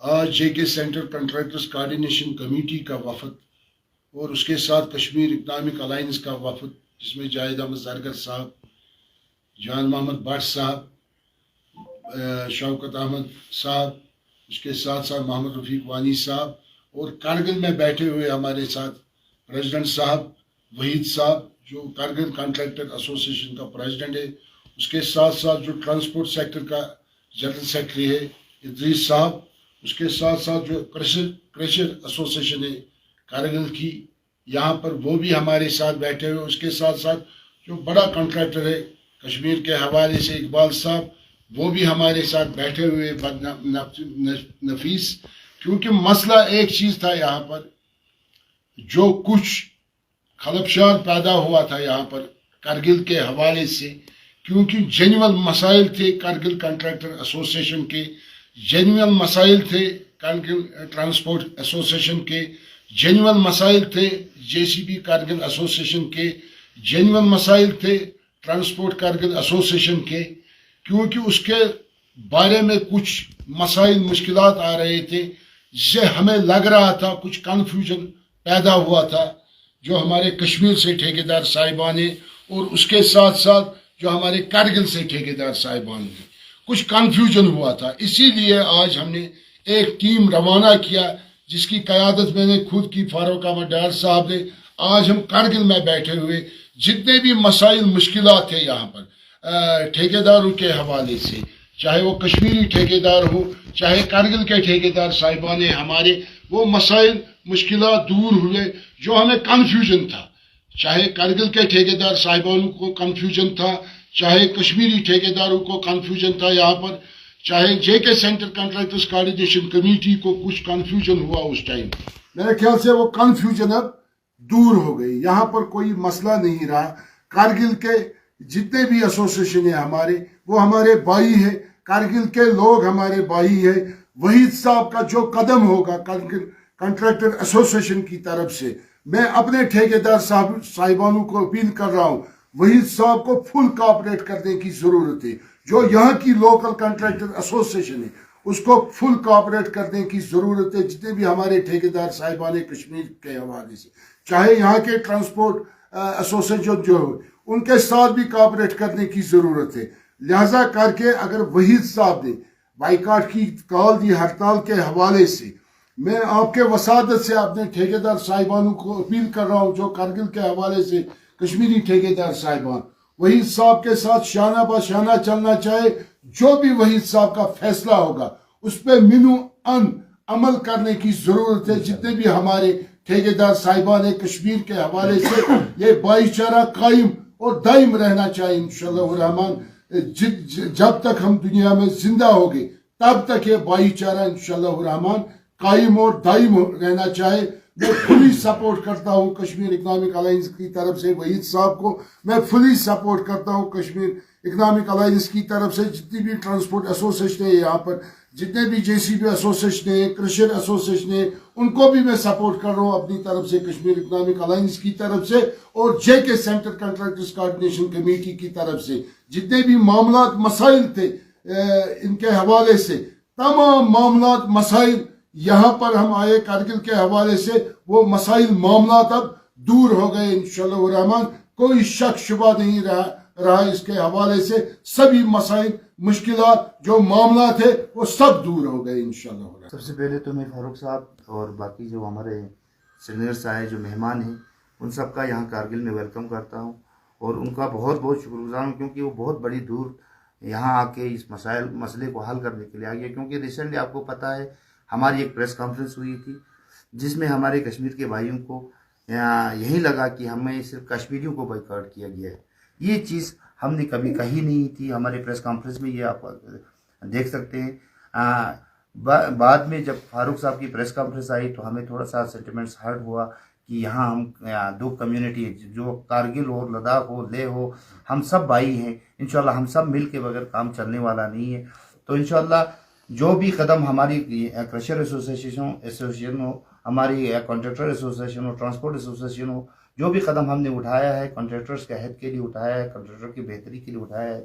आज JK centre contractors coordination committee का वफद और उसके साथ कश्मीर इकनॉमिक अलायंस का वफद, जिसमें जाहिद अहमद जरगर साहब, जान मोहम्मद भट्ट साहब, शौकत अहमद साहब, उसके साथ साथ मोहम्मद रफीक वानी साहब, और कारगिल में बैठे हुए हमारे साथ प्रेसिडेंट साहब वहीद साहब, जो कारगिल कॉन्ट्रैक्टर एसोसिएशन का प्रेसिडेंट है, उसके साथ साथ जो ट्रांसपोर्ट सेक्टर का जनरल सेक्रेटरी है इद्रीस साहब, उसके साथ साथ जो क्रेशर एसोसिएशन है कारगिल की, यहाँ पर वो भी हमारे साथ बैठे हुए। उसके साथ साथ जो बड़ा कॉन्ट्रैक्टर है कश्मीर के हवाले से इकबाल साहब, वो भी हमारे साथ बैठे हुए नफीस। क्योंकि मसला एक चीज़ था, यहाँ पर जो कुछ खलबशार पैदा हुआ था यहाँ पर कारगिल के हवाले से, क्योंकि जेन्युइन मसाइल थे कारगिल कॉन्ट्रैक्टर एसोसिएशन के, जेन्युइन मसाइल थे कारगिल ट्रांसपोर्ट एसोसिएशन के, जेन्युइन मसाइल थे JCB कारगिल एसोसिएशन के, जेन्युइन मसाइल थे ट्रांसपोर्ट कारगिल एसोसिएशन के। क्योंकि उसके बारे में कुछ मसाइल मुश्किलात आ रहे थे, जिससे हमें लग रहा था कुछ कन्फ्यूजन पैदा हुआ था, जो हमारे कश्मीर से ठेकेदार साहिबान है और उसके साथ साथ जो हमारे कारगिल से ठेकेदार साहिबान है, कुछ कन्फ्यूजन हुआ था। इसीलिए आज हमने एक टीम रवाना किया, जिसकी क़यादत मैंने खुद की, फारूक अहमद डार साहब ने। आज हम कारगिल में बैठे हुए जितने भी मसाइल मुश्किलात थे यहाँ पर ठेकेदारों के हवाले से, चाहे वो कश्मीरी ठेकेदार हो, चाहे कारगिल के ठेकेदार साहिबान हमारे, वो मसाइल मुश्किलात दूर हुए जो हमें कन्फ्यूजन था। चाहे कारगिल के ठेकेदार साहिबानों को कन्फ्यूजन था, चाहे कश्मीरी ठेकेदारों को कन्फ्यूजन था यहाँ पर, चाहे JK centre contractors coordination committee को कुछ कन्फ्यूजन हुआ उस टाइम। मेरे ख्याल से वो कन्फ्यूजन अब दूर हो गई, यहाँ पर कोई मसला नहीं रहा। कारगिल के जितने भी एसोसिएशन है हमारे, वो हमारे भाई है, कारगिल के लोग हमारे भाई है। वहीद साहब का जो कदम होगा कारगिल कॉन्ट्रैक्टर एसोसिएशन की तरफ से, मैं अपने ठेकेदार साहिबानों को अपील कर रहा हूँ, वहीद साहब को फुल कोऑपरेट करने की जरूरत है। जो यहाँ की लोकल कॉन्ट्रैक्टर एसोसिएशन है, उसको फुल कोऑपरेट करने की जरूरत है। जितने भी हमारे ठेकेदार साहिबान कश्मीर के हवाले से, चाहे यहाँ के ट्रांसपोर्ट एसोसिएशन जो है, उनके साथ भी कोऑपरेट करने की जरूरत है। लिहाजा करके अगर वहीद साहब ने बाइकाट की कॉल दी हड़ताल के हवाले से, मैं आपके वसादत से अपने ठेकेदार साहिबानों को अपील कर रहा हूँ, जो कारगिल के हवाले से कश्मीरी ठेकेदार साहिबान वहीद साहब के साथ शाना बशाना चलना चाहे। जो भी वहीद साहब का फैसला होगा उस पर मिनू अमल करने की जरूरत है। जितने भी हमारे ठेकेदार साहिबान है कश्मीर के हवाले से, ये भाईचारा कायम और दायम रहना चाहिए इंशाअल्लाह रहमान। जब तक हम दुनिया में जिंदा होंगे तब तक ये भाईचारा इंशाअल्लाह रहमान कायम और दायम रहना चाहिए। मैं फुली सपोर्ट करता हूँ कश्मीर इकनॉमिक अलायंस की तरफ से वहीद साहब को, मैं फुली सपोर्ट करता हूँ कश्मीर इकनॉमिक अलायंस की तरफ से। जितनी भी ट्रांसपोर्ट एसोसिएशन है यहाँ पर, जितने भी JCB एसोसिएशन है, क्रेशर एसोसिएशन है, उनको भी मैं सपोर्ट कर रहा हूँ अपनी तरफ से कश्मीर इकनॉमिक अलायंस की तरफ से, और JK centre contractors coordination committee की तरफ से। जितने भी मामलात मसाइल थे इनके हवाले से, तमाम मामलात मसाइल यहाँ पर हम आए कारगिल के हवाले से, वो मसाइल मामलात अब दूर हो गए इंशाअल्लाह रहमान। कोई शक शुबा नहीं रहा इसके हवाले से। सभी मसाइल मुश्किलात जो मामला थे वो सब दूर हो गए इंशाअल्लाह। सबसे पहले तो मैं फारूक साहब और बाकी जो हमारे सीनियर्स आए, जो मेहमान हैं, उन सब का यहाँ कारगिल में वेलकम करता हूँ और उनका बहुत बहुत शुक्रगुजार हूँ, क्योंकि वो बहुत बड़ी दूर यहाँ आके इस मसले को हल करने के लिए आ गया। क्योंकि रिसेंटली आपको पता है हमारी एक प्रेस कॉन्फ्रेंस हुई थी, जिसमें हमारे कश्मीर के भाइयों को यही लगा कि हमें सिर्फ कश्मीरियों को बॉयकॉट किया गया है। ये चीज़ हमने कभी कही नहीं थी हमारे प्रेस कॉन्फ्रेंस में, ये आप देख सकते हैं। बाद में जब फारूक साहब की प्रेस कॉन्फ्रेंस आई तो हमें थोड़ा सा सेंटिमेंट्स हर्ट हुआ कि यहाँ हम दो कम्युनिटी, जो कारगिल हो, लद्दाख हो, लेह हो, हम सब भाई हैं। इंशाल्लाह हम सब मिल के बगैर काम चलने वाला नहीं है। तो इंशाल्लाह जो भी कदम हमारी क्रेशर एसोसिएशन हो, हमारी कॉन्ट्रैक्टर एसोसिएशन हो, ट्रांसपोर्ट एसोसिएशन हो, जो भी कदम हमने उठाया है कॉन्ट्रैक्टर्स के हित के लिए उठाया है, कॉन्ट्रैक्टर की बेहतरी के लिए उठाया है,